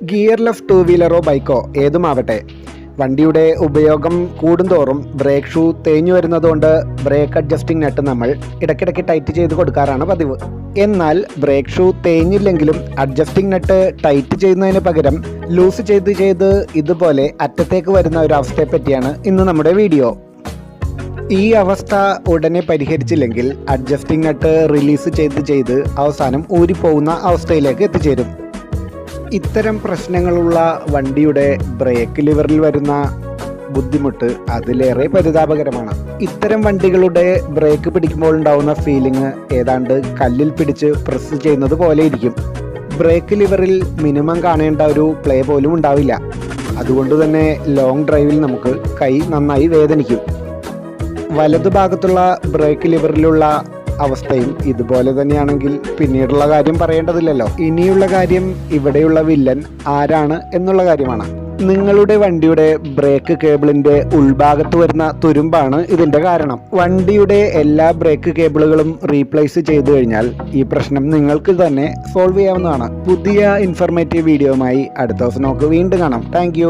Gearless two വീലറോ ബൈക്കോ ഏതുമാവട്ടെ, വണ്ടിയുടെ ഉപയോഗം കൂടുന്തോറും ബ്രേക്ക് ഷൂ തേഞ്ഞു വരുന്നതുകൊണ്ട് ബ്രേക്ക് അഡ്ജസ്റ്റിംഗ് നട്ട് നമ്മൾ ഇടയ്ക്കിടയ്ക്ക് ടൈറ്റ് ചെയ്ത് കൊടുക്കാറാണ് പതിവ്. എന്നാൽ ബ്രേക്ക് ഷൂ തേഞ്ഞില്ലെങ്കിലും അഡ്ജസ്റ്റിംഗ് നട്ട് ടൈറ്റ് ചെയ്യുന്നതിന് പകരം ലൂസ് ചെയ്ത് ഇതുപോലെ അറ്റത്തേക്ക് വരുന്ന ഒരു അവസ്ഥയെ പറ്റിയാണ് ഇന്ന് നമ്മുടെ വീഡിയോ. ഈ അവസ്ഥ ഉടനെ പരിഹരിച്ചില്ലെങ്കിൽ അഡ്ജസ്റ്റിംഗ് നട്ട് റിലീസ് ചെയ്ത് അവസാനം ഊരിപ്പോകുന്ന അവസ്ഥയിലേക്ക് എത്തിച്ചേരും. ഇത്തരം പ്രശ്നങ്ങളുള്ള വണ്ടിയുടെ ബ്രേക്ക് ലിവറിൽ വരുന്ന ബുദ്ധിമുട്ട് അതിലേറെ പരിതാപകരമാണ്. ഇത്തരം വണ്ടികളുടെ ബ്രേക്ക് പിടിക്കുമ്പോൾ ഉണ്ടാവുന്ന ഫീലിംഗ് ഏതാണ്ട് കല്ലിൽ പിടിച്ച് പ്രസ് ചെയ്യുന്നത് പോലെ ഇരിക്കും. ബ്രേക്ക് ലിവറിൽ മിനിമം കാണേണ്ട ഒരു പ്ലേ പോലും ഉണ്ടാവില്ല. അതുകൊണ്ട് തന്നെ ലോങ് ഡ്രൈവിൽ നമുക്ക് കൈ നന്നായി വേദനിക്കും. വലതുഭാഗത്തുള്ള ബ്രേക്ക് ലിവറിലുള്ള അവസ്ഥയും ഇതുപോലെ തന്നെയാണെങ്കിൽ പിന്നീടുള്ള കാര്യം പറയേണ്ടതില്ലല്ലോ. ഇനിയുള്ള കാര്യം ഇവിടെയുള്ള വില്ലൻ ആരാണ് എന്നുള്ള കാര്യമാണ്. നിങ്ങളുടെ വണ്ടിയുടെ ബ്രേക്ക് കേബിളിന്റെ ഉൾഭാഗത്ത് വരുന്ന തുരുമ്പാണ് ഇതിന്റെ കാരണം. വണ്ടിയുടെ എല്ലാ ബ്രേക്ക് കേബിളുകളും റീപ്ലേസ് ചെയ്തു കഴിഞ്ഞാൽ ഈ പ്രശ്നം നിങ്ങൾക്ക് തന്നെ സോൾവ് ചെയ്യാവുന്നതാണ്. പുതിയ ഇൻഫർമേറ്റീവ് വീഡിയോയുമായി അടുത്ത ദിവസം നമുക്ക് വീണ്ടും കാണാം. താങ്ക്